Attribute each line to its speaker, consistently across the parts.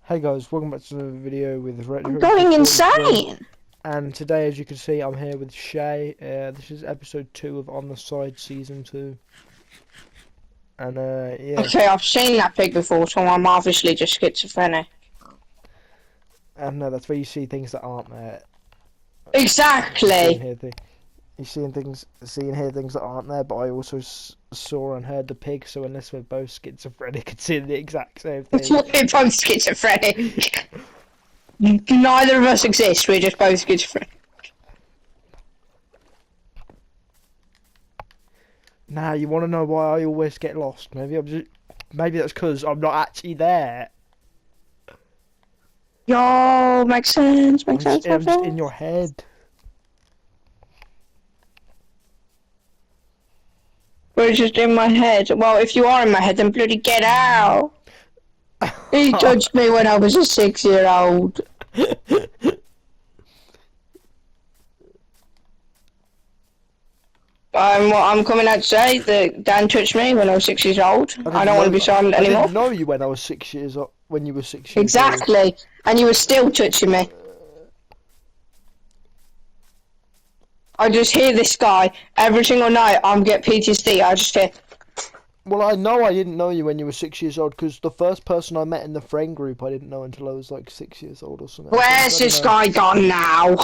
Speaker 1: Hey guys, welcome back to another video with
Speaker 2: I'm going insane.
Speaker 1: And today, as you can see, I'm here with Shay. This is episode 2 of On the Side Season 2. And yeah.
Speaker 2: Okay, I've seen that pig before, so I'm obviously just schizophrenic.
Speaker 1: And that's where you see things that aren't there.
Speaker 2: Exactly.
Speaker 1: You see and hear things that aren't there, but I also saw and heard the pig, so unless we're both schizophrenic and seeing the exact same thing.
Speaker 2: We're both schizophrenic. Neither of us exist, we're just both schizophrenic.
Speaker 1: Nah, you want to know why I always get lost? Maybe that's because I'm not actually there.
Speaker 2: Yo, makes sense.
Speaker 1: I'm just in your head.
Speaker 2: We're just in my head. Well, if you are in my head, then bloody get out. He judged me when I was a 6-year-old. I'm coming out to say that Dan touched me when I was 6 years old. I don't want to be silent anymore.
Speaker 1: I didn't know you when I was 6 years old. When you were 6 years
Speaker 2: exactly.
Speaker 1: old.
Speaker 2: And you were still touching me. I just hear this guy every single night. I'm get PTSD. I just hear.
Speaker 1: Well, I know I didn't know you when you were 6 years old because the first person I met in the friend group I didn't know until I was like 6 years old or something.
Speaker 2: Where's this guy gone now?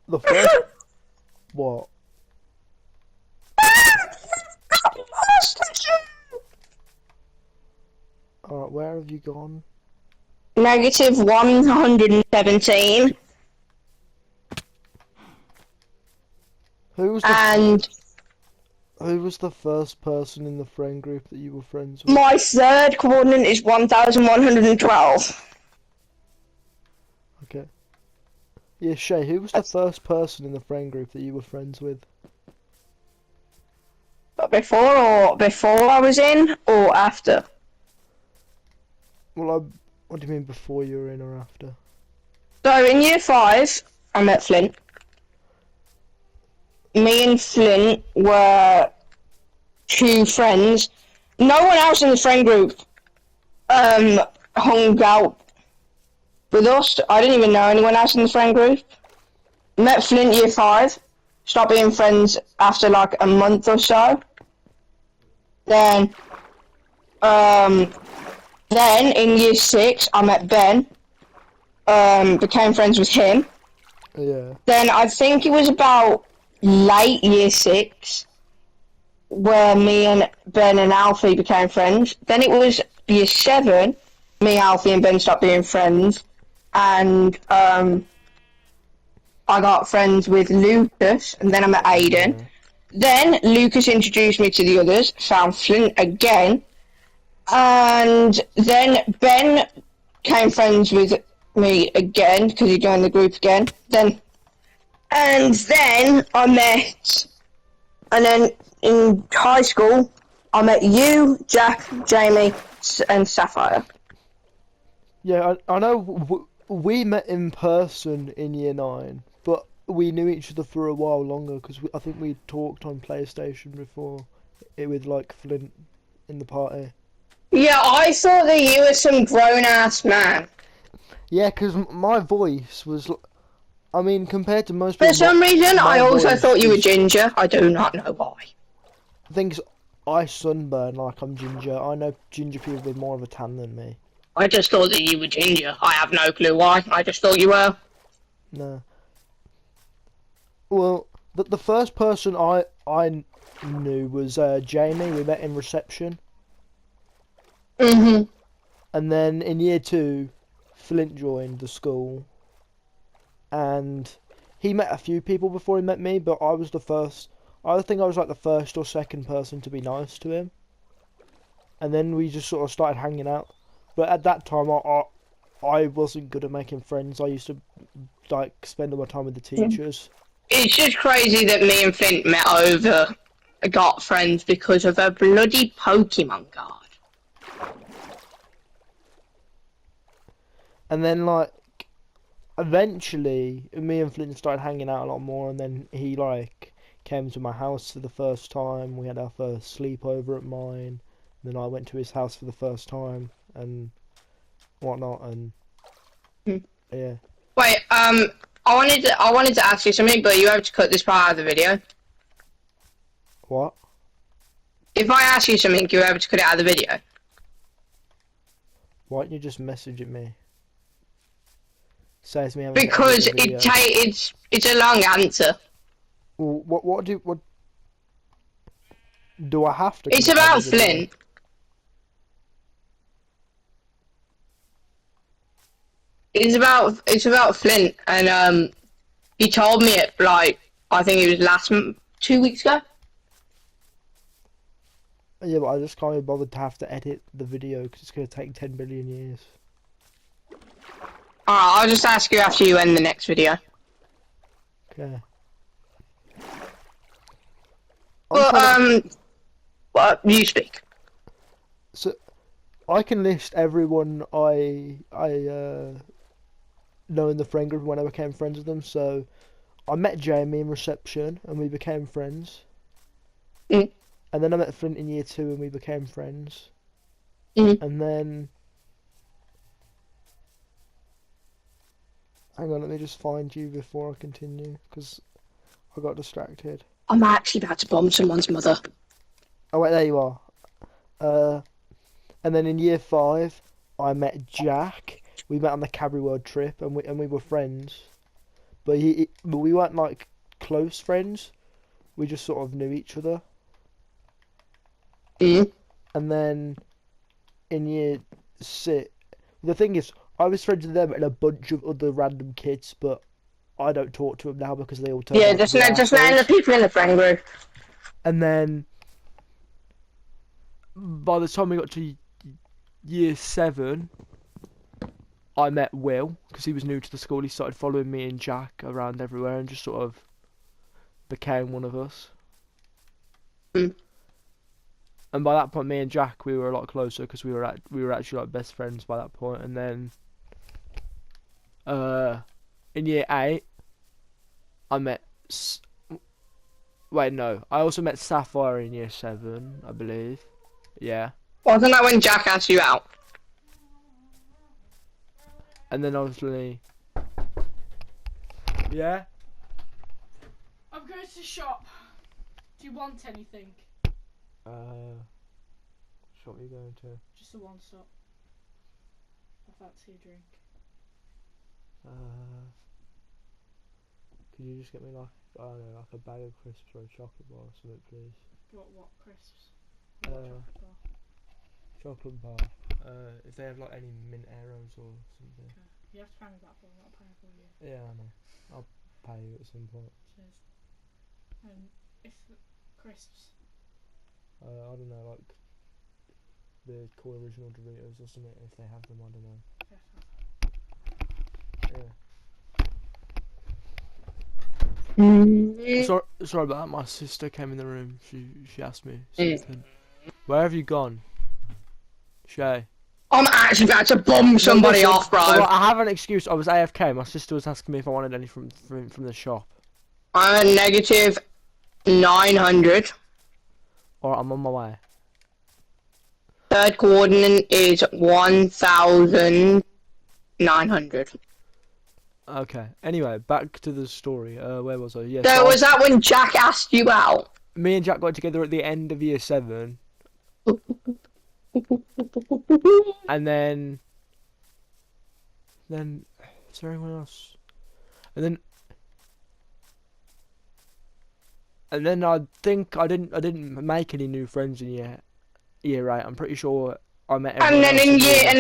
Speaker 1: The first. What? Alright, where have you gone?
Speaker 2: Negative 117.
Speaker 1: Who was the first person in the friend group that you were friends with?
Speaker 2: My third coordinate is 1112.
Speaker 1: Okay. Yeah, Shay, who was the first person in the friend group that you were friends with?
Speaker 2: But before I was in or after?
Speaker 1: Well, what do you mean before you were in or after?
Speaker 2: So in year 5, I met Flint. Me and Flint were 2 friends. No one else in the friend group hung out with us. I didn't even know anyone else in the friend group. Met Flint year 5. Stopped being friends after like a month or so. Then in year 6, I met Ben. Became friends with him.
Speaker 1: Yeah.
Speaker 2: Then I think it was about late year 6 where me and Ben and Alfie became friends. Then it was year 7, me, Alfie and Ben stopped being friends. And I got friends with Lucas, and then I met Aiden.
Speaker 1: Yeah.
Speaker 2: Then Lucas introduced me to the others, found Flint again. And then Ben became friends with me again, because he joined the group again. And then I met, and then in high school, I met you, Jack, Jamie, and Sapphire.
Speaker 1: Yeah, I know we met in person in year 9, but we knew each other for a while longer because I think we talked on PlayStation before, with like Flint in the party.
Speaker 2: Yeah, I thought that you were some grown-ass man.
Speaker 1: Yeah, because my voice was, I mean, compared to most people...
Speaker 2: For some reason, I also thought you were ginger. I do not know why.
Speaker 1: Things I sunburn like I'm ginger. I know ginger people with more of a tan than me.
Speaker 2: I just thought that you were ginger. I have no clue why. I just thought you were.
Speaker 1: No. Well, the first person I knew was Jamie. We met in reception.
Speaker 2: Mhm.
Speaker 1: And then in year 2, Flint joined the school. And he met a few people before he met me, but I was the first. I think I was like the first or second person to be nice to him. And then we just sort of started hanging out. But at that time, I wasn't good at making friends. I used to like spend all my time with the teachers.
Speaker 2: It's just crazy that me and Flint got friends because of a bloody Pokemon card.
Speaker 1: And then like eventually me and Flint started hanging out a lot more, and then he came to my house for the first time. We had our first sleepover at mine. Then I went to his house for the first time and whatnot. And yeah.
Speaker 2: Wait, I wanted to ask you something, but you have to cut this part out of the video.
Speaker 1: What?
Speaker 2: If I ask you something, you're able to cut it out of the video.
Speaker 1: Why don't you just message it me? Says me.
Speaker 2: Because it's a long answer.
Speaker 1: Well, what do I have to?
Speaker 2: It's about Flint. It's about Flint, and he told me it like I think it was 2 weeks ago.
Speaker 1: Yeah, but I just can't be bothered to have to edit the video because it's going to take 10 billion years.
Speaker 2: Alright, I'll just ask you after you end the next video.
Speaker 1: Okay.
Speaker 2: Well, you speak.
Speaker 1: So, I can list everyone I know in the friend group when I became friends with them. So, I met Jamie in reception and we became friends.
Speaker 2: Mm.
Speaker 1: And then I met Flint in year 2 and we became friends.
Speaker 2: Mm.
Speaker 1: And then... Hang on, let me just find you before I continue, because I got distracted.
Speaker 2: I'm actually about to bomb someone's mother.
Speaker 1: Oh wait, there you are. And then in year 5, I met Jack. We met on the Cadbury World trip, and we were friends. But we weren't like close friends. We just sort of knew each other.
Speaker 2: Mm.
Speaker 1: And then in year 6, the thing is, I was friends with them and a bunch of other random kids, but I don't talk to them now because they all turn out to be
Speaker 2: just name the people in the friend group.
Speaker 1: And then by the time we got to year 7, I met Will because he was new to the school. He started following me and Jack around everywhere and just sort of became one of us.
Speaker 2: Mm.
Speaker 1: And by that point, me and Jack, we were a lot closer because we were actually like best friends by that point. And then in year 8, I met. Wait, no. I also met Sapphire in year 7, I believe. Yeah.
Speaker 2: Wasn't that when Jack asked you out?
Speaker 1: And then obviously. Yeah.
Speaker 3: I'm going to the shop. Do you want anything?
Speaker 1: Shop you going to?
Speaker 3: Just a one stop. I fancy a drink.
Speaker 1: Could you just get me like, I don't know, like a bag of crisps or a chocolate bar or something, please?
Speaker 3: What crisps?
Speaker 1: Chocolate bar. If they have like any mint arrows or something.
Speaker 3: Okay. You have to pay me back for them, I'll pay for you.
Speaker 1: Yeah, I know. I'll pay you at some point.
Speaker 3: Cheers. If crisps.
Speaker 1: I don't know, like the cool original Doritos or something, if they have them, I don't know.
Speaker 2: Mm.
Speaker 1: Sorry about that, my sister came in the room, she asked me something. Where have you gone? Shay?
Speaker 2: I'm actually about to bomb somebody off, bro.
Speaker 1: Well, I have an excuse, I was AFK, my sister was asking me if I wanted any from the shop.
Speaker 2: I'm a negative 900.
Speaker 1: Alright, I'm on my way.
Speaker 2: Third coordinate is 1,900.
Speaker 1: Okay. Anyway, back to the story. Where was I? Yeah.
Speaker 2: So was that when Jack asked you out?
Speaker 1: Me and Jack got together at the end of year 7, and then is there anyone else? And then I think I didn't make any new friends in year 8. I'm pretty sure I met everyone else
Speaker 2: in year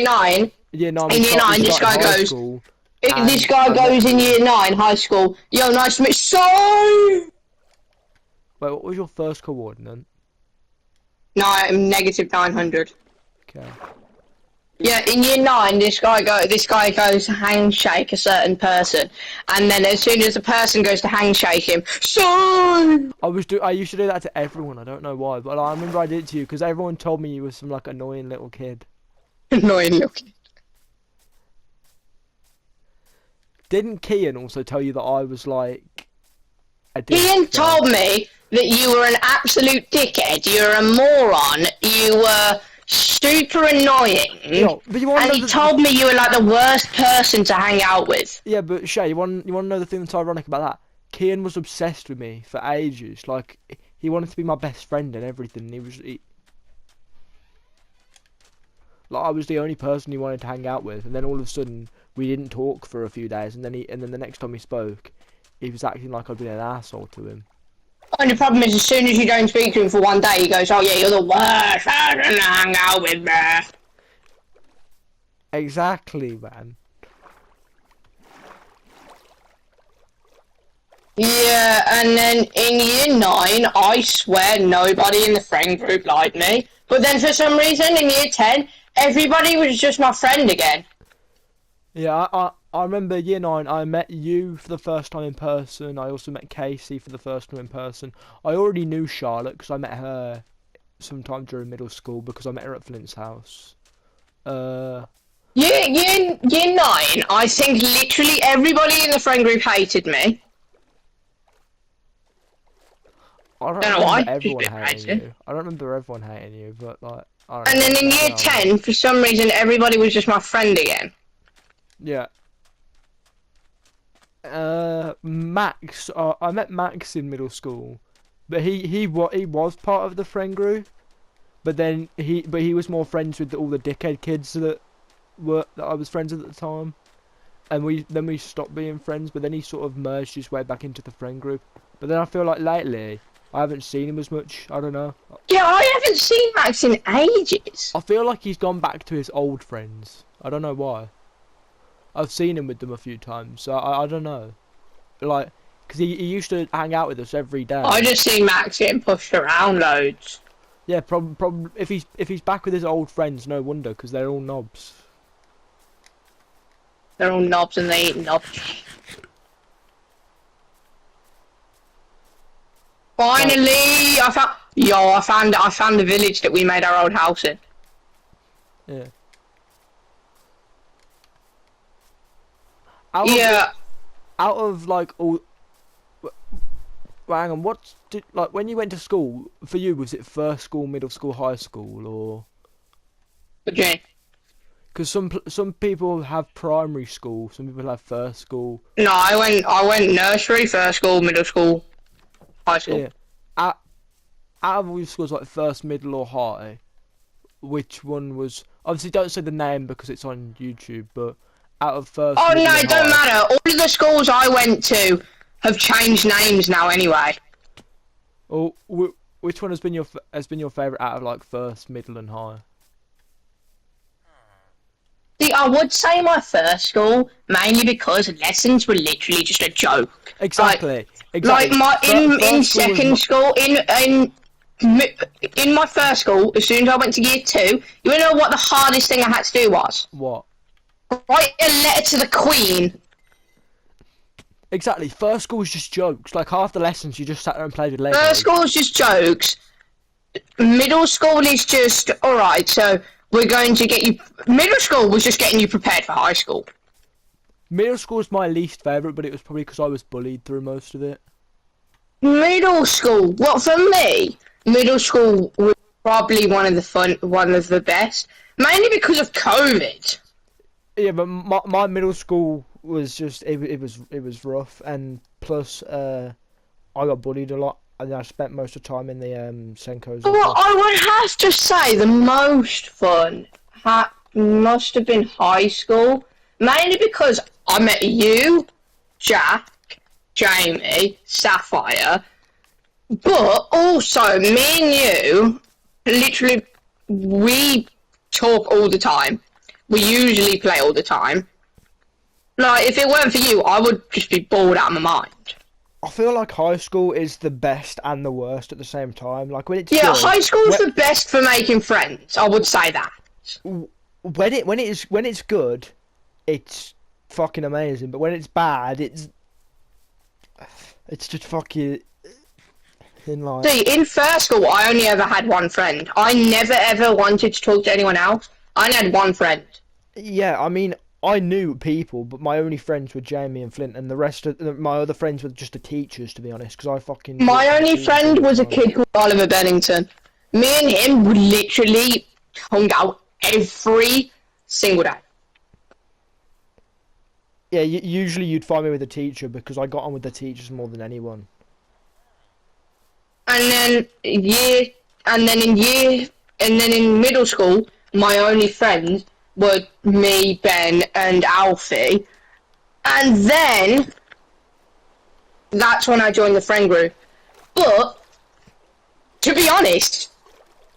Speaker 2: 9.
Speaker 1: Year 9.
Speaker 2: In year 9, this guy goes.
Speaker 1: School,
Speaker 2: This guy goes in year 9, high school. Yo, nice to meet you.
Speaker 1: Wait, what was your first coordinate?
Speaker 2: No, I'm negative 900.
Speaker 1: Okay.
Speaker 2: Yeah, in year 9, this guy goes to handshake a certain person, and then as soon as the person goes to handshake him, so
Speaker 1: I used to do that to everyone. I don't know why, but I remember I did it to you because everyone told me you were some like annoying little kid.
Speaker 2: Annoying looking.
Speaker 1: Didn't Kian also tell you that I was like I did.
Speaker 2: Ian
Speaker 1: so-
Speaker 2: told me that you were an absolute dickhead, you're a moron, you were super annoying,
Speaker 1: Yo, but you want
Speaker 2: and
Speaker 1: to
Speaker 2: he
Speaker 1: know
Speaker 2: told me you were like the worst person to hang out with.
Speaker 1: Yeah, but Shay, you want to know the thing that's ironic about that? Kian was obsessed with me for ages. Like, he wanted to be my best friend and everything. Like, I was the only person he wanted to hang out with, and then all of a sudden we didn't talk for a few days, and then the next time we spoke, he was acting like I'd been an asshole to him.
Speaker 2: Only problem is, as soon as you don't speak to him for one day, he goes, "Oh yeah, you're the worst person to hang out with, bruh."
Speaker 1: Exactly, man.
Speaker 2: Yeah, and then in year 9, I swear nobody in the friend group liked me. But then for some reason, in year 10, everybody was just my friend again.
Speaker 1: Yeah, I remember year 9, I met you for the first time in person. I also met Casey for the first time in person. I already knew Charlotte because I met her sometime during middle school because I met her at Flint's house.
Speaker 2: Year 9, I think literally everybody in the friend group hated me.
Speaker 1: I don't
Speaker 2: Don't know
Speaker 1: remember
Speaker 2: why,
Speaker 1: everyone
Speaker 2: just a bit
Speaker 1: hating
Speaker 2: crazy.
Speaker 1: you. I don't remember everyone hating you, but like, I don't
Speaker 2: And
Speaker 1: know.
Speaker 2: then in year
Speaker 1: Yeah,
Speaker 2: 10, for some reason, everybody was just my friend again.
Speaker 1: Yeah. Max. I met Max in middle school, but he was part of the friend group, but then he was more friends with all the dickhead kids that I was friends with at the time, and we stopped being friends. But then he sort of merged his way back into the friend group. But then I feel like lately I haven't seen him as much. I don't know.
Speaker 2: Yeah, I haven't seen Max in ages.
Speaker 1: I feel like he's gone back to his old friends. I don't know why. I've seen him with them a few times, so I don't know. Like, because he used to hang out with us every day.
Speaker 2: I just see Max getting pushed around loads.
Speaker 1: Yeah, probably if he's back with his old friends, no wonder, because they're all knobs.
Speaker 2: They're all knobs and they eat knobs. Finally, I found the village that we made our old house in.
Speaker 1: Yeah. Out of like all. Well, hang on. Like when you went to school? For you, was it first school, middle school, high school, or?
Speaker 2: Okay.
Speaker 1: Because some people have primary school, some people have first school.
Speaker 2: No, I went nursery, first school, middle school, high school.
Speaker 1: Yeah. Out of all your schools, like first, middle, or high, which one was? Obviously, don't say the name because it's on YouTube. But out of first.
Speaker 2: Oh
Speaker 1: middle,
Speaker 2: no,
Speaker 1: and
Speaker 2: it don't
Speaker 1: high,
Speaker 2: matter. All of the schools I went to have changed names now anyway.
Speaker 1: Or which one has been your favourite out of like first, middle, and high?
Speaker 2: See, I would say my first school, mainly because lessons were literally just a joke.
Speaker 1: Exactly.
Speaker 2: Like in second school, in my first school, as soon as I went to year 2, you know what the hardest thing I had to do was?
Speaker 1: What?
Speaker 2: Write a letter to the Queen.
Speaker 1: Exactly. First school was just jokes. Like half the lessons, you just sat there and played with Lego.
Speaker 2: First school is just jokes. Middle school is just alright. So we're going to get you. Middle school was just getting you prepared for high school.
Speaker 1: Middle school was my least favourite, but it was probably because I was bullied through most of it.
Speaker 2: Middle school. Well, for me, middle school was probably one of the best, mainly because of COVID.
Speaker 1: Yeah, but my middle school was just it was rough, and plus I got bullied a lot, and I spent most of the time in the Senkos.
Speaker 2: Well, I would have to say the most fun must have been high school, mainly because I met you, Jack, Jamie, Sapphire, but also me and you, literally, we talk all the time. We usually play all the time. Like, if it weren't for you, I would just be bored out of my mind.
Speaker 1: I feel like high school is the best and the worst at the same time. Like when it's
Speaker 2: Yeah,
Speaker 1: good,
Speaker 2: high school's the best for making friends. I would say that.
Speaker 1: when it's good, it's fucking amazing. But when it's bad, it's just fucking in line.
Speaker 2: See, in first school, I only ever had one friend. I never ever wanted to talk to anyone else. I only had one friend.
Speaker 1: Yeah, I mean, I knew people, but my only friends were Jamie and Flint, and the rest of my other friends were just the teachers, to be honest, because I fucking
Speaker 2: My
Speaker 1: talked to the
Speaker 2: only
Speaker 1: teachers all
Speaker 2: friend
Speaker 1: the
Speaker 2: was a
Speaker 1: time.
Speaker 2: kid called Oliver Bennington. Me and him would literally hung out every single day.
Speaker 1: Yeah, usually you'd find me with a teacher because I got on with the teachers more than anyone.
Speaker 2: And then in middle school, my only friends were me, Ben, and Alfie. And then that's when I joined the friend group. But to be honest,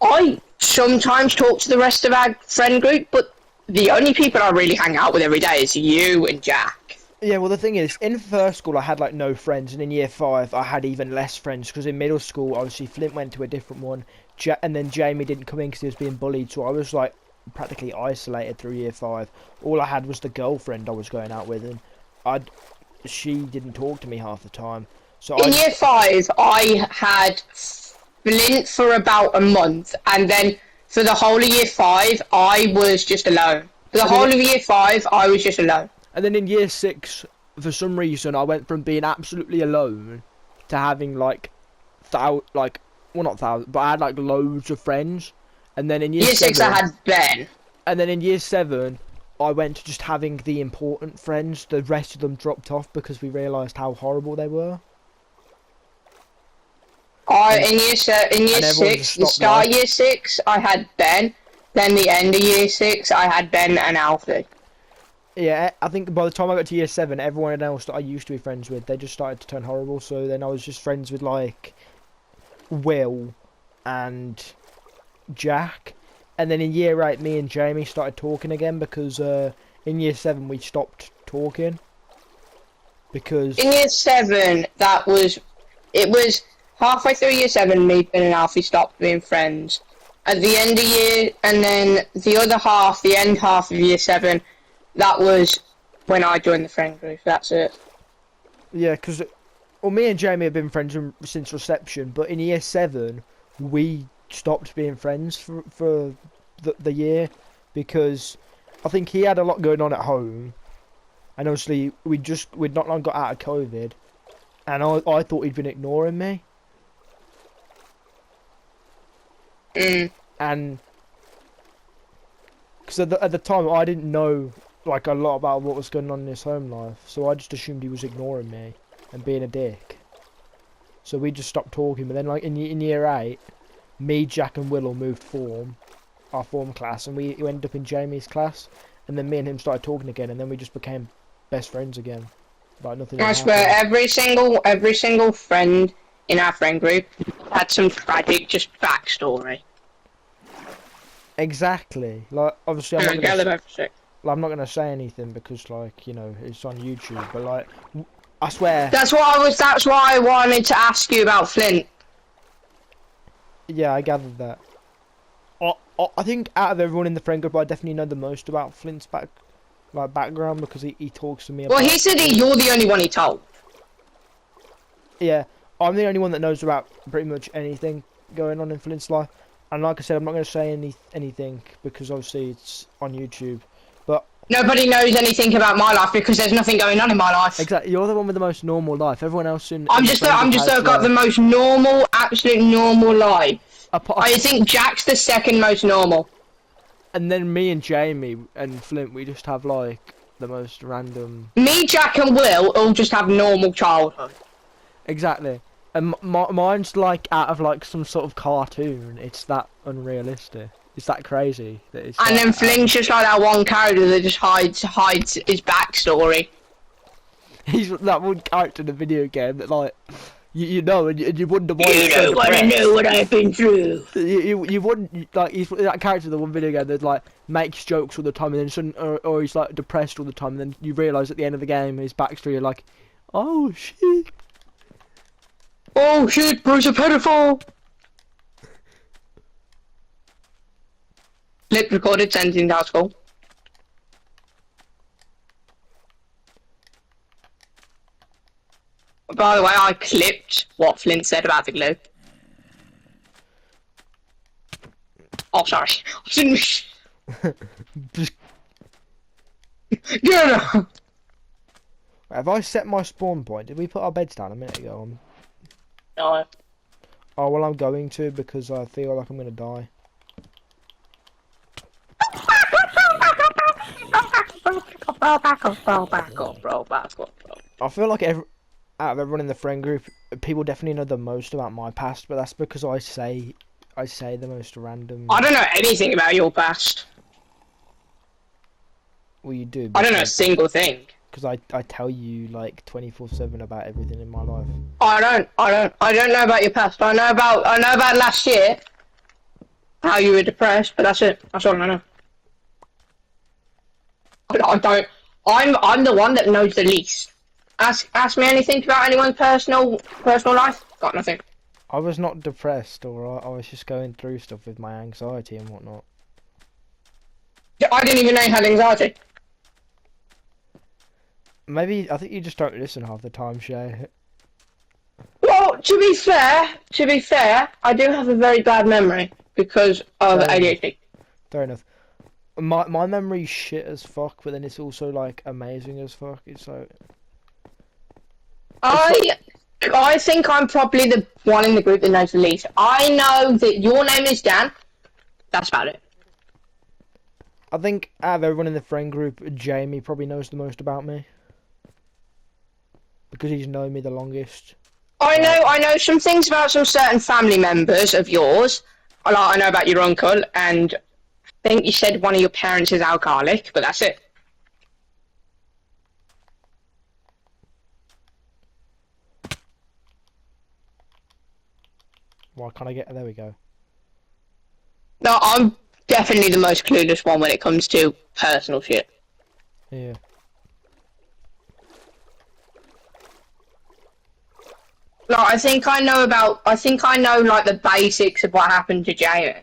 Speaker 2: I sometimes talk to the rest of our friend group, but the only people I really hang out with every day is you and Jack.
Speaker 1: Yeah, well, the thing is, in first school I had like no friends, and in year 5 I had even less friends because in middle school, obviously Flint went to a different one, and then Jamie didn't come in because he was being bullied, so I was like practically isolated through year 5. All I had was the girlfriend I was going out with, and she didn't talk to me half the time. So
Speaker 2: In year 5, I had Flint for about a month, and then for the whole of year 5, I was just alone. For the whole of year 5, I was just alone.
Speaker 1: And then in year 6, for some reason, I went from being absolutely alone to having like, well, not thousands, but I had like loads of friends. And then in year
Speaker 2: 6, I had Ben.
Speaker 1: And then in year 7, I went to just having the important friends. The rest of them dropped off because we realised how horrible they were.
Speaker 2: In year 6, the start of year 6, I had Ben. Then the end of year 6, I had Ben and Alfie.
Speaker 1: Yeah, I think by the time I got to year 7, everyone else that I used to be friends with, they just started to turn horrible. So then I was just friends with like Will and Jack. And then in year 8, me and Jamie started talking again because in year 7 we stopped talking. Because
Speaker 2: in year 7, it was halfway through year 7, me, Ben and Alfie stopped being friends. At the end of year, and then the other half, the end half of year 7, that was when I joined the friend group. That's it.
Speaker 1: Yeah, because me and Jamie have been friends since reception, but in year 7 we stopped being friends for the year because I think he had a lot going on at home, and obviously we'd not long got out of COVID, and I thought he'd been ignoring me. And because at the time I didn't know like a lot about what was going on in his home life, so I just assumed he was ignoring me and being a dick. So we just stopped talking. But then like in year 8, me, Jack and Will all moved our form class, and we ended up in Jamie's class, and then me and him started talking again, and then we just became best friends again. Like nothing.
Speaker 2: I swear, every single friend in our friend group had some tragic just backstory.
Speaker 1: Exactly. Like obviously I'm not gonna say anything because like, you know, it's on YouTube, but like I swear.
Speaker 2: That's why I wanted to ask you about Flint.
Speaker 1: Yeah, I gathered that. I think out of everyone in the friend group, I definitely know the most about Flint's background because he talks to me about.
Speaker 2: Well, he said you're the only one he told.
Speaker 1: Yeah, I'm the only one that knows about pretty much anything going on in Flint's life. And like I said, I'm not going to say anything because obviously it's on YouTube. But
Speaker 2: nobody knows anything about my life because there's nothing going on in my life.
Speaker 1: Exactly, you're the one with the most normal life. Everyone else
Speaker 2: I'm just got the most normal, absolute normal life. I think Jack's the second most normal.
Speaker 1: And then me and Jamie and Flint, we just have like the most random.
Speaker 2: Me, Jack, and Will all just have normal childhood.
Speaker 1: Exactly. And mine's like out of like some sort of cartoon. It's that unrealistic. It's that crazy. That it's
Speaker 2: and then Flint's just like that one character that just hides his backstory.
Speaker 1: He's that one character in the video game that like you know and you wonder why.
Speaker 2: You don't want to know what I've been through.
Speaker 1: You wouldn't like he's that character in the one video game that like makes jokes all the time and then or he's like depressed all the time and then you realise at the end of the game his backstory you're like, oh shit.
Speaker 2: Oh shit, Bruce a pedophile! Flip recorded sentence out school. By the way, I clipped what Flint said about the glue. Oh, sorry. I didn't... Get up!
Speaker 1: Have I set my spawn point? Did we put our beds down a minute ago?
Speaker 2: No.
Speaker 1: Oh, well, I'm going to because I feel like I'm going to die.
Speaker 2: Back up, bro.
Speaker 1: I feel like out of everyone in the friend group, people definitely know the most about my past, but that's because I say the most random.
Speaker 2: I don't know anything about your past.
Speaker 1: Well, you do.
Speaker 2: I don't know a single thing.
Speaker 1: Because I tell you like 24/7 about everything in my life.
Speaker 2: I don't know about your past. I know about last year. How you were depressed, but that's it. That's all I know. I don't. I'm the one that knows the least. Ask me anything about anyone's personal life. Got nothing.
Speaker 1: I was not depressed, or I was just going through stuff with my anxiety and whatnot.
Speaker 2: I didn't even know you had anxiety.
Speaker 1: Maybe I think you just don't listen half the time, Shay.
Speaker 2: Well, to be fair, I do have a very bad memory because of ADHD.
Speaker 1: Fair enough. My memory's shit as fuck, but then it's also like amazing as fuck. It's like
Speaker 2: I think I'm probably the one in the group that knows the least. I know that your name is Dan. That's about it.
Speaker 1: I think out of everyone in the friend group, Jamie probably knows the most about me because he's known me the longest.
Speaker 2: I know some things about some certain family members of yours. I know about your uncle, and I think you said one of your parents is alcoholic, but that's it.
Speaker 1: Why can't I get... There we go.
Speaker 2: No, I'm definitely the most clueless one when it comes to personal shit.
Speaker 1: Yeah.
Speaker 2: No, I think I know like the basics of what happened to Jamie.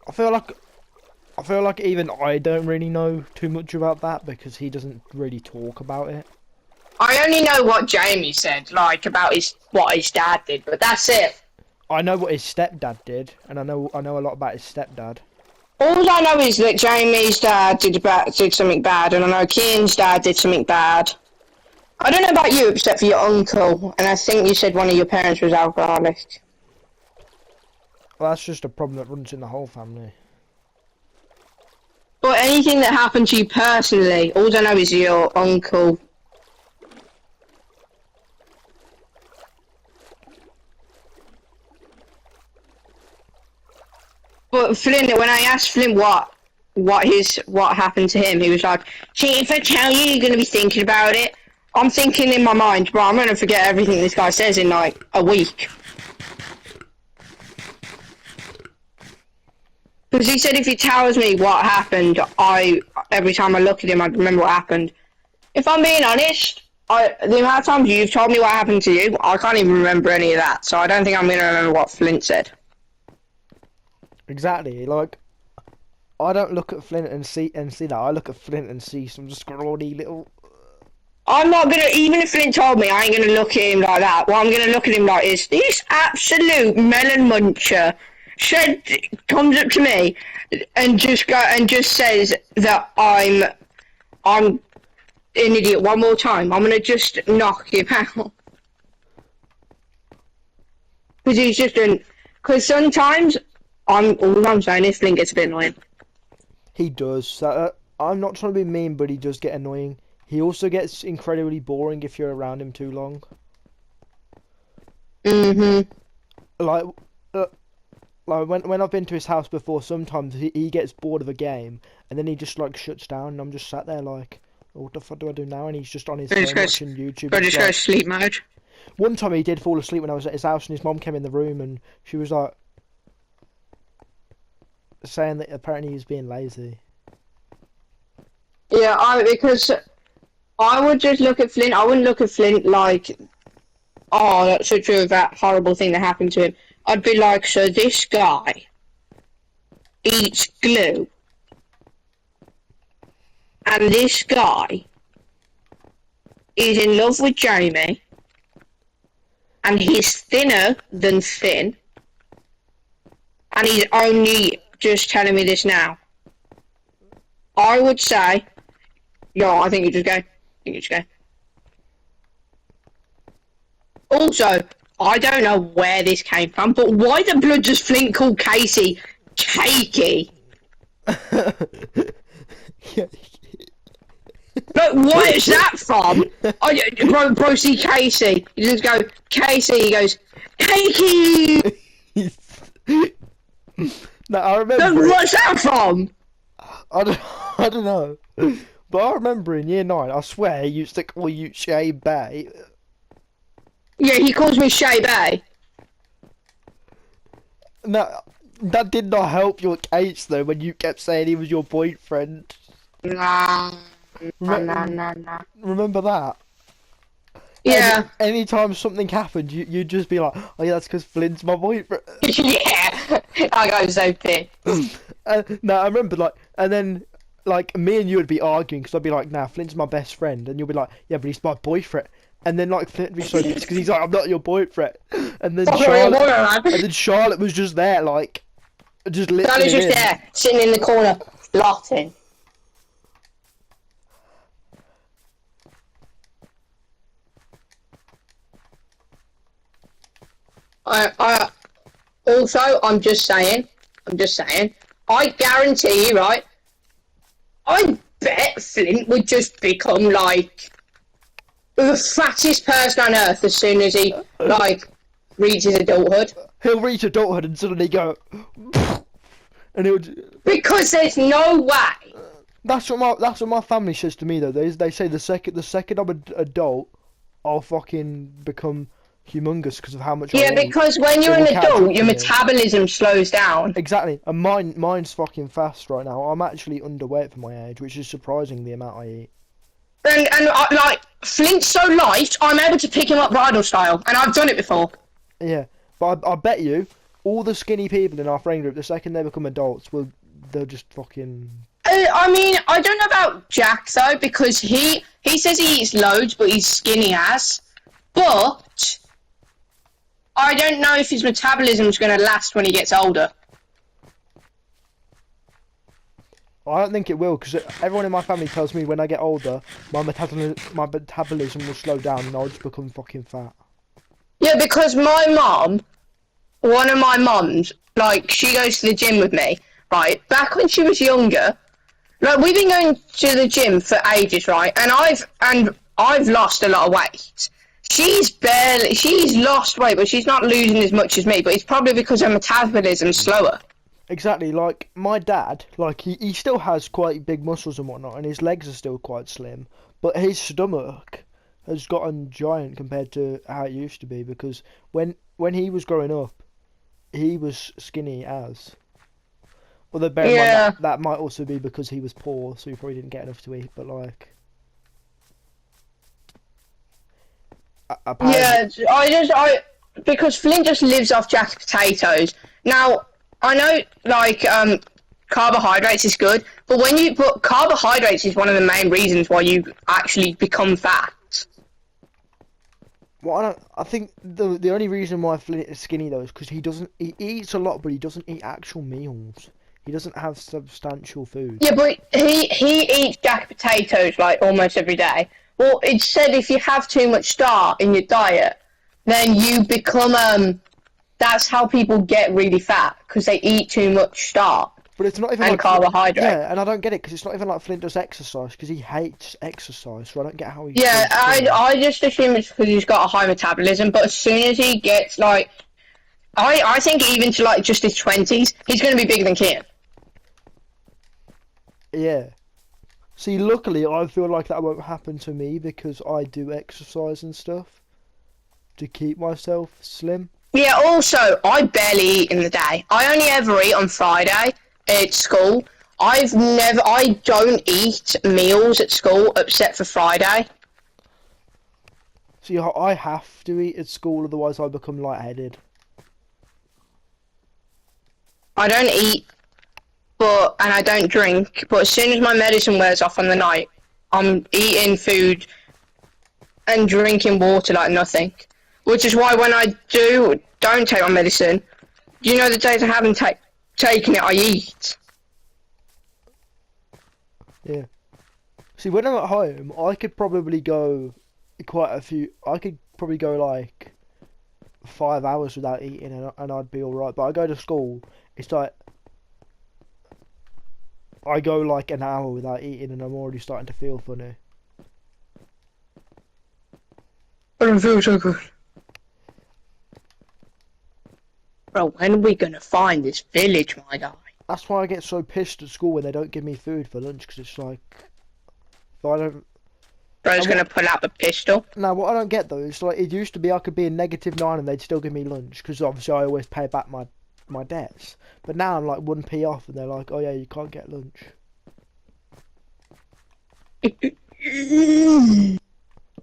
Speaker 1: I feel like even I don't really know too much about that because he doesn't really talk about it.
Speaker 2: I only know what Jamie said, like about what his dad did, but that's it.
Speaker 1: I know what his stepdad did, and I know a lot about his stepdad.
Speaker 2: All I know is that Jamie's dad did something bad, and I know Kian's dad did something bad. I don't know about you, except for your uncle, and I think you said one of your parents was alcoholic.
Speaker 1: Well, that's just a problem that runs in the whole family.
Speaker 2: But anything that happened to you personally, all I know is your uncle. But Flint, when I asked Flint what happened to him, he was like, "See, if I tell you, you're gonna be thinking about it." I'm thinking in my mind, bro, I'm gonna forget everything this guy says in like a week. Because he said if he tells me what happened, every time I look at him, I remember what happened. If I'm being honest, the amount of times you've told me what happened to you, I can't even remember any of that. So I don't think I'm gonna remember what Flint said.
Speaker 1: Exactly, like I don't look at Flint and see that. I look at Flint and see some scrawny little.
Speaker 2: I'm not gonna, even if Flint told me, I ain't gonna look at him like that. What I'm gonna look at him like is this absolute melon muncher comes up to me and just says that I'm an idiot one more time. I'm gonna just knock him out. Because he's just because sometimes all I'm saying is Flint gets a bit annoying.
Speaker 1: He does. I'm not trying to be mean, but he does get annoying. He also gets incredibly boring if you're around him too long. Like when I've been to his house before, sometimes he gets bored of a game, and then he just like shuts down, and I'm just sat there like, oh, what the fuck do I do now? And he's just on his phone watching YouTube.
Speaker 2: Or just go sleep mode.
Speaker 1: One time he did fall asleep when I was at his house, and his mom came in the room, and she was like, saying that apparently he was being lazy.
Speaker 2: Yeah, because I would just look at Flint. I wouldn't look at Flint like, oh, that's so true of that horrible thing that happened to him. I'd be like, so this guy eats glue, and this guy is in love with Jamie, and he's thinner than thin, and he's only just telling me this now. I would say, no, I think you just go. Also, I don't know where this came from, but why the blood does Flint call Casey Cakey?
Speaker 1: Yeah.
Speaker 2: But where is that from? Bro, see Casey. You just go, Casey, he goes, Cakey!
Speaker 1: No, I remember.
Speaker 2: But what's that from?
Speaker 1: I don't know. But I remember in year 9, I swear he used to call you Shay Bay.
Speaker 2: Yeah, he calls me Shay Bay.
Speaker 1: No, that did not help your case though when you kept saying he was your boyfriend.
Speaker 2: Nah.
Speaker 1: Remember that?
Speaker 2: Yeah.
Speaker 1: Anytime something happened, you'd just be like, oh yeah, that's because Flint's my boyfriend.
Speaker 2: Yeah. I got so pissed.
Speaker 1: No, I remember like, and then like me and you would be arguing because I'd be like, nah, Flint's my best friend, and you'll be like, yeah, but he's my boyfriend. And then like Flint would be so pissed because he's like, I'm not your boyfriend. And then Charlotte was just there, like, just listening.
Speaker 2: Charlotte's just there, sitting in the corner, laughing. I'm just saying, I guarantee you, right? I bet Flint would just become like the fattest person on earth as soon as he like reaches adulthood.
Speaker 1: He'll reach adulthood and suddenly go, and he'll.
Speaker 2: Because there's no way.
Speaker 1: That's what my family says to me though. They say the second I'm an adult, I'll fucking become humongous because of how much.
Speaker 2: Yeah,
Speaker 1: I eat.
Speaker 2: because when you're an adult, your metabolism slows down.
Speaker 1: Exactly, and mine's fucking fast right now. I'm actually underweight for my age, which is surprising the amount I eat.
Speaker 2: And like Flint's so light, I'm able to pick him up bridal style, and I've done it before.
Speaker 1: Yeah, but I bet you all the skinny people in our friend group, the second they become adults, they'll just fucking.
Speaker 2: I mean, I don't know about Jack though, because he says he eats loads, but he's skinny as. But I don't know if his metabolism's going to last when he gets older.
Speaker 1: I don't think it will, because everyone in my family tells me when I get older, my metabolism will slow down and I'll just become fucking fat.
Speaker 2: Yeah, because my mum, one of my mums, like, she goes to the gym with me, right? Back when she was younger, like, we've been going to the gym for ages, right? And I've lost a lot of weight. She's lost weight, but she's not losing as much as me, but it's probably because her metabolism's slower.
Speaker 1: Exactly, like, my dad, like, he still has quite big muscles and whatnot, and his legs are still quite slim, but his stomach has gotten giant compared to how it used to be, because when he was growing up, he was skinny as. Although, bear in mind, that might also be because he was poor, so he probably didn't get enough to eat, but, like... Apparently...
Speaker 2: Yeah, because Flint just lives off Jack's potatoes. Now, I know, like, carbohydrates is good, but carbohydrates is one of the main reasons why you actually become fat.
Speaker 1: Well, I think the only reason why Flint is skinny though is because he eats a lot, but he doesn't eat actual meals. He doesn't have substantial food.
Speaker 2: Yeah, but he eats jack potatoes like almost every day. Well, it said if you have too much starch in your diet, then you become that's how people get really fat, because they eat too much starch.
Speaker 1: But it's not even
Speaker 2: and carbohydrate.
Speaker 1: Yeah, and I don't get it because it's not even like Flint does exercise because he hates exercise. So I don't get how he.
Speaker 2: Yeah, I just assume it's because he's got a high metabolism. But as soon as he gets like, I think even to like just his 20s, he's going to be bigger than Kian.
Speaker 1: Yeah. See, luckily I feel like that won't happen to me because I do exercise and stuff to keep myself slim.
Speaker 2: Yeah. Also, I barely eat in the day. I only ever eat on Friday at school. I don't eat meals at school except for Friday.
Speaker 1: See, I have to eat at school, otherwise I become lightheaded.
Speaker 2: I don't eat, and I don't drink. But as soon as my medicine wears off on the night, I'm eating food and drinking water like nothing. Which is why when I don't take my medicine, you know the days I haven't taken it, I eat.
Speaker 1: Yeah. See, when I'm at home, I could probably go quite a few. I could probably go like 5 hours without eating, and I'd be all right. But I go to school. It's like I go like an hour without eating, and I'm already starting to feel funny.
Speaker 2: I don't feel so good. Bro, when are we gonna find this village, my guy?
Speaker 1: That's why I get so pissed at school when they don't give me food for lunch, because it's like if I don't.
Speaker 2: Bro's gonna pull out the pistol.
Speaker 1: Now, what I don't get though is like it used to be I could be in -9 and they'd still give me lunch because obviously I always pay back my debts. But now I'm like 1p off and they're like, oh yeah, you can't get lunch.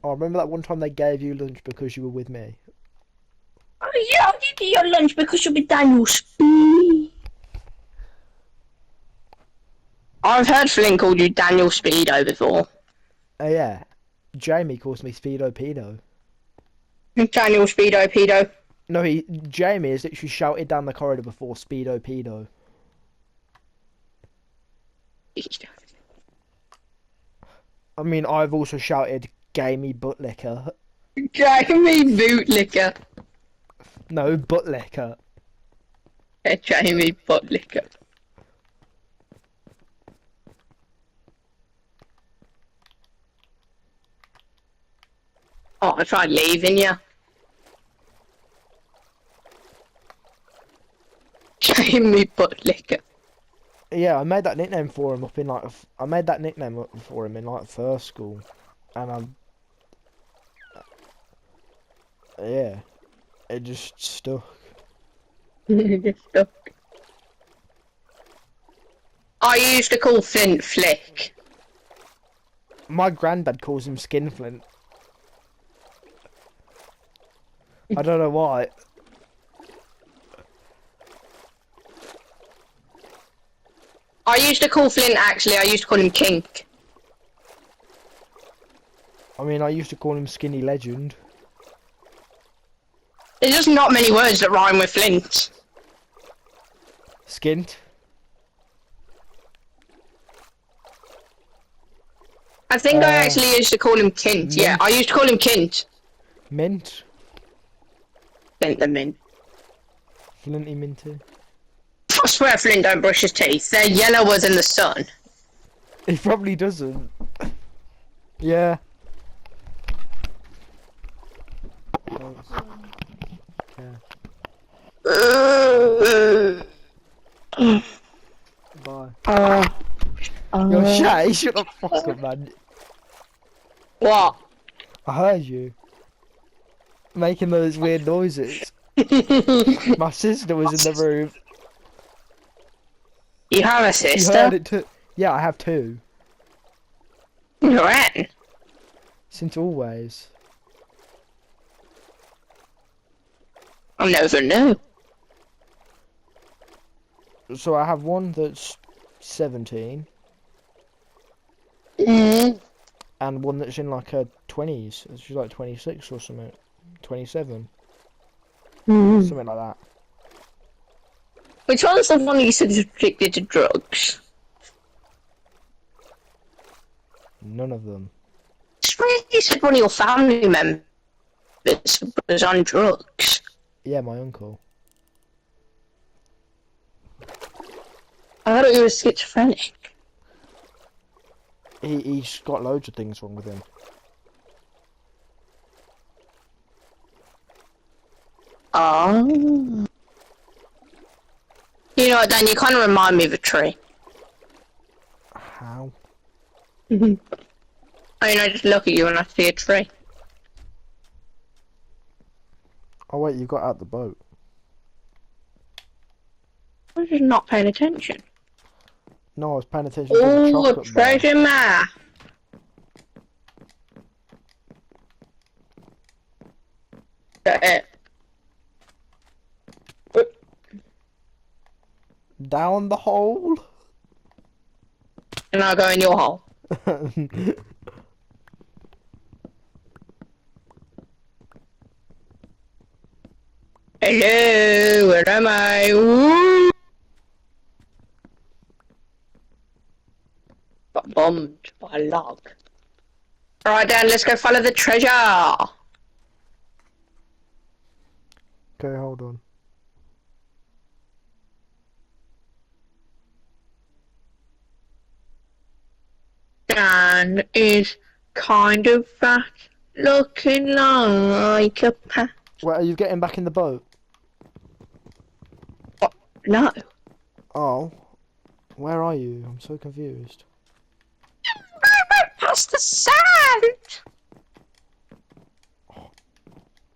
Speaker 1: Oh, remember that one time they gave you lunch because you were with me?
Speaker 2: Oh yeah, I'll give you your lunch because you'll be Daniel Speed. I've heard Flynn called you Daniel Speedo before.
Speaker 1: Oh yeah, Jamie calls me Speedo Pedo.
Speaker 2: Daniel Speedo Pedo.
Speaker 1: No, Jamie has literally shouted down the corridor before Speedo Pedo. I mean, I've also shouted gamey butt liquor.
Speaker 2: Jamie Bootlicker.
Speaker 1: No, butt liquor.
Speaker 2: Jamie Buttlicker. Oh, I tried leaving you. Jamie Buttlicker.
Speaker 1: Yeah, I made that nickname for him up in like I made that nickname up for him in like first school, and yeah, it just stuck.
Speaker 2: Just stuck. I used to call Flint Flick.
Speaker 1: My granddad calls him Skinflint. I don't know why.
Speaker 2: I used to call Flint, actually, I used to call him Kink.
Speaker 1: I mean, I used to call him Skinny Legend.
Speaker 2: There's just not many words that rhyme with Flint.
Speaker 1: Skint.
Speaker 2: I think I actually used to call him Kint. Yeah, I used to call him Kint.
Speaker 1: Mint.
Speaker 2: Flint the Mint.
Speaker 1: Flinty Minty.
Speaker 2: I swear Flint don't brush his teeth. They're yellower than the sun.
Speaker 1: He probably doesn't. Yeah. Bye. Yo, Shay, shut the fuck up, man.
Speaker 2: What?
Speaker 1: I heard you. Making those weird noises. My sister was in the room.
Speaker 2: You have a
Speaker 1: You
Speaker 2: sister?
Speaker 1: heard it too. Yeah, I have two.
Speaker 2: When?
Speaker 1: Since always.
Speaker 2: I never knew.
Speaker 1: So I have one that's 17.
Speaker 2: Mm.
Speaker 1: And one that's in like her 20s. She's like 26 or something. 27.
Speaker 2: Mm.
Speaker 1: Something like that.
Speaker 2: Which one's the one you said is addicted to drugs?
Speaker 1: None of them.
Speaker 2: It's really you said one of your family members was on drugs.
Speaker 1: Yeah, my uncle.
Speaker 2: I thought he was schizophrenic.
Speaker 1: He's got loads of things wrong with him.
Speaker 2: Oh. You know what, Dan, you kind of remind me of a tree.
Speaker 1: How?
Speaker 2: I mean, I just look at you and I see a tree.
Speaker 1: Oh wait, you got out the boat.
Speaker 2: I was just not paying attention.
Speaker 1: No, I was paying attention to the
Speaker 2: Oh,
Speaker 1: chocolate bar.
Speaker 2: treasure map. It.
Speaker 1: Down the hole?
Speaker 2: And I'll go in your hole. Hello, where am I? Woo! Got bummed by a log. Alright Dan, let's go follow the treasure.
Speaker 1: Okay, hold on.
Speaker 2: Dan is kind of fat, looking like a pat.
Speaker 1: Wait, are you getting back in the boat?
Speaker 2: What? No.
Speaker 1: Oh. Where are you? I'm so confused.
Speaker 2: Past the sand.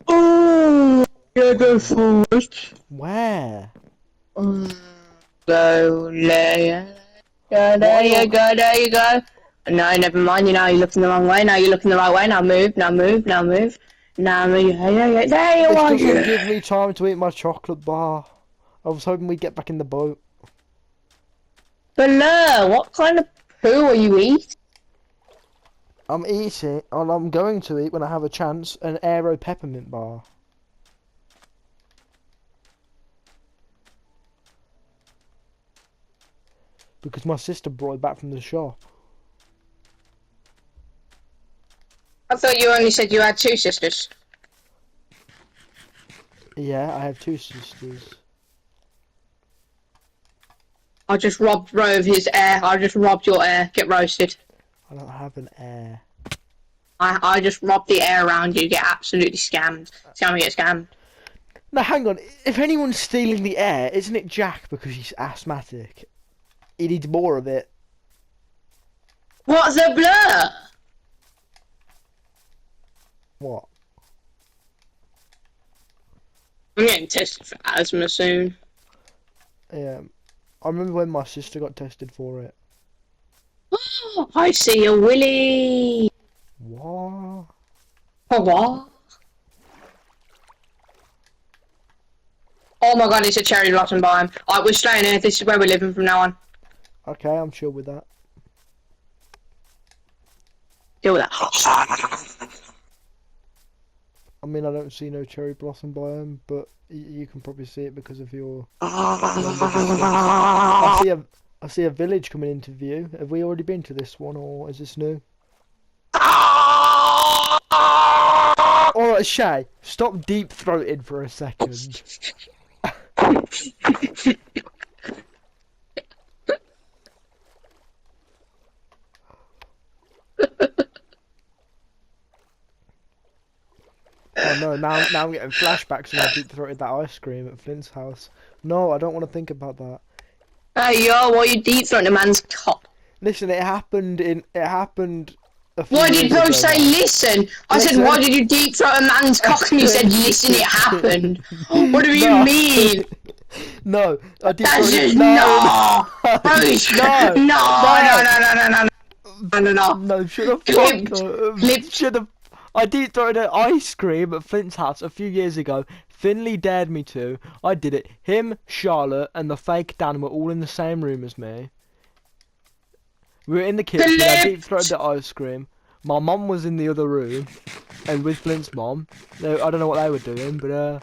Speaker 2: Oh, yeah, go forward.
Speaker 1: Where?
Speaker 2: Go there. There you go, there you go. No, never mind, you know, you're looking the wrong way, now you're looking the right way, now move, now move, now move. Now move, yeah, there you
Speaker 1: This
Speaker 2: are.
Speaker 1: doesn't give me time to eat my chocolate bar. I was hoping we'd get back in the boat.
Speaker 2: Blur, what kind of poo are you eating?
Speaker 1: I'm eating, and I'm going to eat when I have a chance, an Aero peppermint bar. Because my sister brought it back from the shop.
Speaker 2: I thought you only said you had 2 sisters.
Speaker 1: Yeah, I have 2 sisters.
Speaker 2: I just robbed Ro of his air, I just robbed your air, get roasted.
Speaker 1: I don't have an air.
Speaker 2: I just robbed the air around you, get absolutely scammed. See how we get scammed.
Speaker 1: Now hang on, if anyone's stealing the air, isn't it Jack because he's asthmatic? He needs more of it.
Speaker 2: What's a blur?
Speaker 1: What?
Speaker 2: I'm getting tested for asthma soon.
Speaker 1: Yeah. I remember when my sister got tested for it.
Speaker 2: I see a willy.
Speaker 1: What?
Speaker 2: Oh, what? Oh my god, it's a cherry blossom biome. Alright, we're staying here. This is where we're living from now on.
Speaker 1: Okay, I'm chill with that.
Speaker 2: Deal with that.
Speaker 1: I mean, I don't see no cherry blossom biome, but you can probably see it because of your. I see a village coming into view. Have we already been to this one, or is this new? Alright, Shay, stop deep throating for a second. Oh no, now I'm getting flashbacks when I deep throated that ice cream at Flint's house. No, I don't want to think about that.
Speaker 2: Hey yo, why you deep throating a man's cock?
Speaker 1: Listen, it happened a few
Speaker 2: Why did
Speaker 1: years
Speaker 2: bro
Speaker 1: ago
Speaker 2: say
Speaker 1: now.
Speaker 2: listen? I said
Speaker 1: Listen.
Speaker 2: why did you deep throat a man's cock and you said listen it happened? What do you
Speaker 1: No.
Speaker 2: mean?
Speaker 1: No, I deep
Speaker 2: That's
Speaker 1: throated.
Speaker 2: just no! Bro, no.
Speaker 1: No, shut the
Speaker 2: Clipped.
Speaker 1: fuck up.
Speaker 2: Clipped.
Speaker 1: Shut up. I deep throated an ice cream at Flint's house a few years ago. Finley dared me to. I did it. Him, Charlotte, and the fake Dan were all in the same room as me. We were in the kitchen. I deep throated the ice cream. My mum was in the other room, and with Flint's mom. I don't know what they were doing, but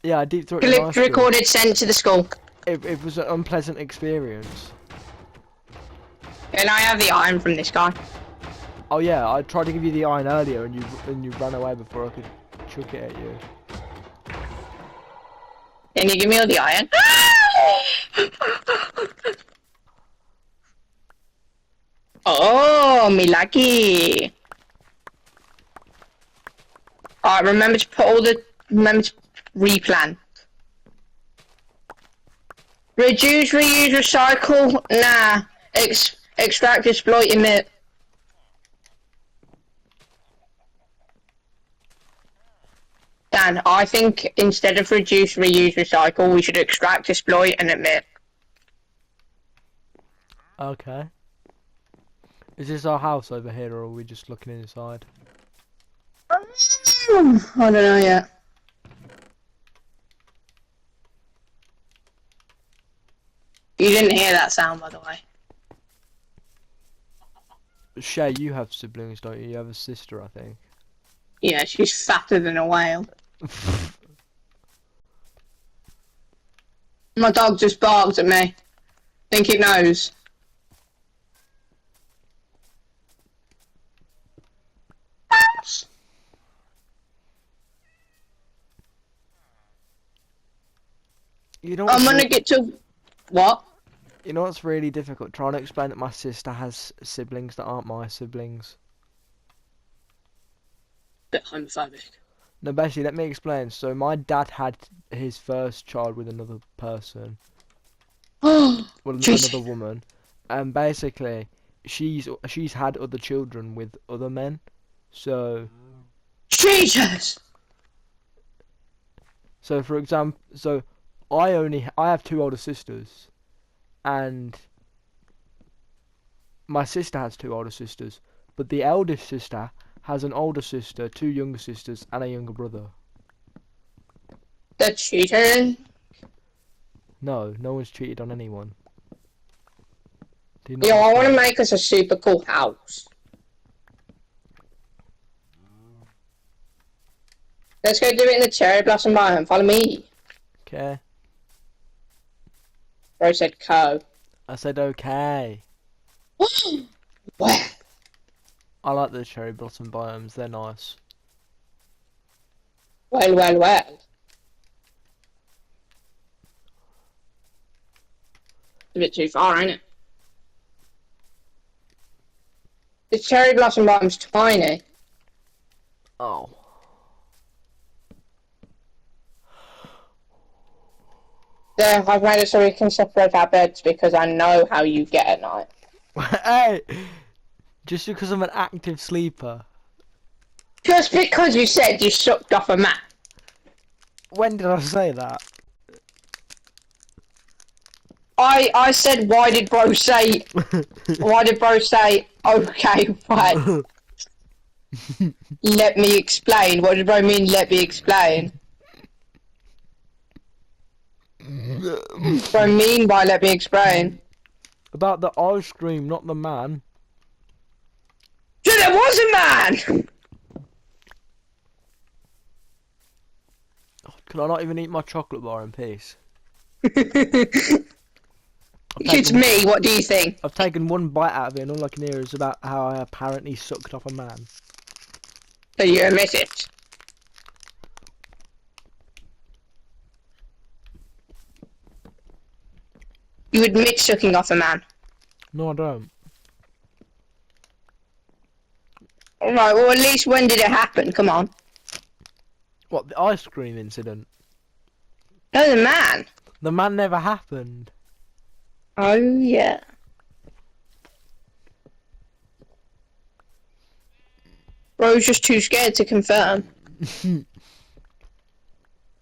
Speaker 1: yeah, I deep throated an ice
Speaker 2: Clipped,
Speaker 1: cream.
Speaker 2: recorded, sent to the school.
Speaker 1: It was an unpleasant experience.
Speaker 2: And I have the iron from this guy.
Speaker 1: Oh yeah, I tried to give you the iron earlier, and you ran away before I could chuck it at you.
Speaker 2: Can you give me all the iron? Oh, me lucky. Alright, remember to replant. Reduce, reuse, recycle. Nah. Extract, exploit, emit. Dan, I think instead of reduce, reuse, recycle, we should extract, exploit, and emit.
Speaker 1: Okay. Is this our house over here, or are we just looking inside?
Speaker 2: I don't know yet. You didn't hear that sound, by the way.
Speaker 1: Shay, you have siblings, don't you? You have a sister, I think.
Speaker 2: Yeah, she's fatter than a whale. My dog just barked at me. Think it knows.
Speaker 1: You know
Speaker 2: I'm
Speaker 1: what's
Speaker 2: gonna get to what?
Speaker 1: you know what's really difficult? Trying to explain that my sister has siblings that aren't my siblings.
Speaker 2: Bit homophobic.
Speaker 1: No, basically, let me explain. So my dad had his first child with another person,
Speaker 2: Oh,
Speaker 1: well, another
Speaker 2: Jesus.
Speaker 1: woman, and basically, she's had other children with other men. So
Speaker 2: Jesus.
Speaker 1: for example, I have two older sisters, and my sister has two older sisters, but the eldest sister has an older sister, two younger sisters, and a younger brother.
Speaker 2: That's cheating.
Speaker 1: No, no one's cheated on anyone. Do you not
Speaker 2: Yo, I want to
Speaker 1: understand?
Speaker 2: make us a super cool house. Let's go do it in the cherry blossom biome. Follow me.
Speaker 1: Okay.
Speaker 2: Bro said co.
Speaker 1: I said okay.
Speaker 2: Where?
Speaker 1: I like the cherry blossom biomes, they're nice.
Speaker 2: Well, well, well. A bit too far, ain't it? The cherry blossom biome's tiny.
Speaker 1: Oh.
Speaker 2: There, I've made it so we can separate our beds because I know how you get at night.
Speaker 1: Hey! Just because I'm an active sleeper.
Speaker 2: Just because you said you sucked off a man.
Speaker 1: When did I say that?
Speaker 2: I said, why did bro say, okay, right. Let me explain. What did bro mean, let me explain? Bro mean by let me explain?
Speaker 1: About the ice cream, not the man.
Speaker 2: So there was a man!
Speaker 1: Can I not even eat my chocolate bar in peace?
Speaker 2: It's me, what do you think?
Speaker 1: I've taken one bite out of it and all I can hear is about how I apparently sucked off a man.
Speaker 2: So you admit it? You admit sucking off a man?
Speaker 1: No, I don't.
Speaker 2: Alright, well at least when did it happen? Come on.
Speaker 1: What, the ice cream incident?
Speaker 2: No, the man.
Speaker 1: The man never happened.
Speaker 2: Oh, yeah. Bro's just too scared to confirm.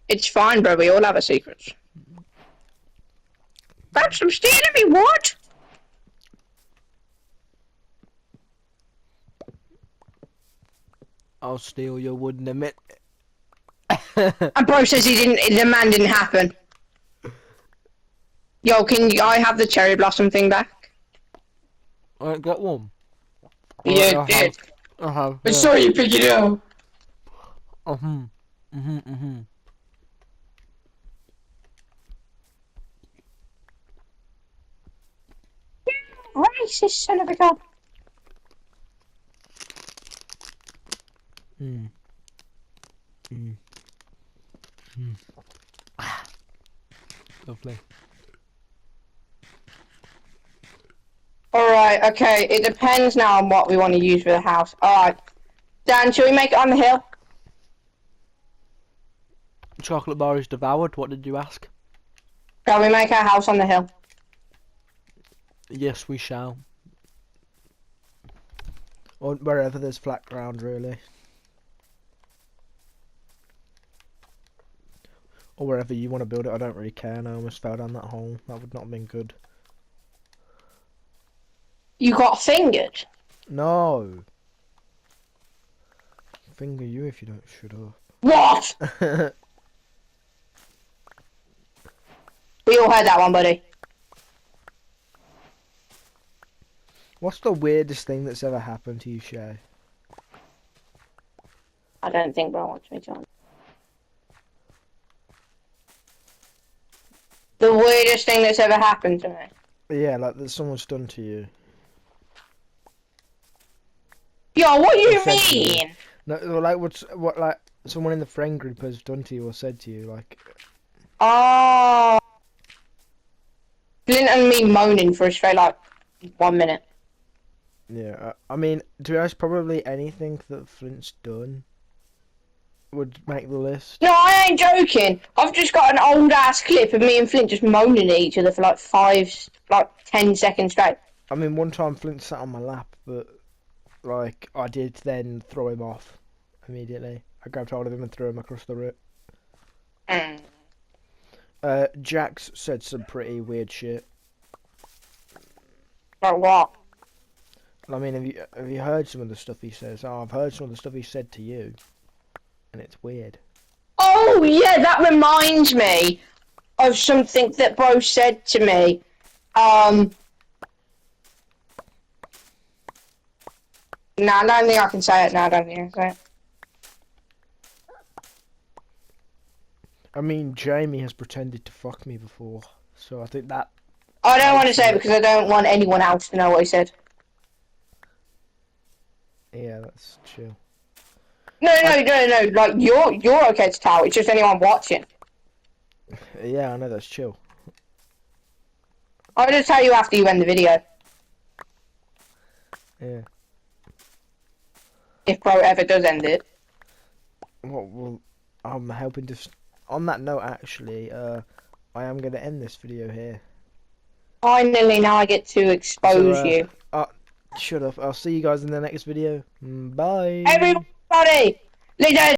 Speaker 2: It's fine, bro. We all have our secrets. Perhaps I'm stealing me, what?
Speaker 1: I'll steal your wood in a minute.
Speaker 2: And bro says the man didn't happen. Yo, I have the cherry blossom thing back?
Speaker 1: I ain't got one.
Speaker 2: You
Speaker 1: I
Speaker 2: did.
Speaker 1: I have.
Speaker 2: I
Speaker 1: Yeah.
Speaker 2: saw you pick it up. Racist son of a gun.
Speaker 1: Lovely.
Speaker 2: Alright, okay. It depends now on what we want to use for the house. Alright. Dan, shall we make it on the hill?
Speaker 1: Chocolate bar is devoured. What did you ask?
Speaker 2: Shall we make our house on the hill?
Speaker 1: Yes, we shall. Or wherever there's flat ground, really. Or wherever you want to build it, I don't really care. And I almost fell down that hole. That would not have been good.
Speaker 2: You got fingered.
Speaker 1: No. Finger you if you don't shut
Speaker 2: What?
Speaker 1: up.
Speaker 2: We all heard that one, buddy.
Speaker 1: What's the weirdest thing that's ever happened to you, Shay?
Speaker 2: I don't think bro wants me to. The weirdest thing that's ever happened to me.
Speaker 1: Yeah, like that someone's done to you.
Speaker 2: Yo, what do you
Speaker 1: Or said to you.
Speaker 2: mean?
Speaker 1: No, like what like someone in the friend group has done to you or said to you, like.
Speaker 2: Oh, Flint and me moaning for a straight like 1 minute.
Speaker 1: Yeah, I mean, to be honest, probably anything that Flint's done would make the list.
Speaker 2: No, I ain't joking. I've just got an old ass clip of me and Flint just moaning at each other for like 10 seconds straight.
Speaker 1: I mean, one time Flint sat on my lap, but like I did then throw him off immediately. I grabbed hold of him and threw him across the room. Jax said some pretty weird shit.
Speaker 2: Like what?
Speaker 1: I mean, have you heard some of the stuff he says? Oh, I've heard some of the stuff he said to you, and it's weird.
Speaker 2: Oh yeah, that reminds me of something that bro said to me. No, I don't think I can say it. No, I don't think I can say it.
Speaker 1: I mean, Jamie has pretended to fuck me before, so I think that...
Speaker 2: I don't want to say it because I don't want anyone else to know what he said.
Speaker 1: Yeah, that's chill.
Speaker 2: No. Like you're okay to tell. It's just anyone watching.
Speaker 1: Yeah, I know, that's chill.
Speaker 2: I'll just tell you after you end the video.
Speaker 1: Yeah.
Speaker 2: If bro ever does end it.
Speaker 1: Well, I'm helping to... On that note, actually, I am going to end this video here.
Speaker 2: Finally, now I get to expose you.
Speaker 1: Shut up. I'll see you guys in the next video. Bye.
Speaker 2: Everybody, listen.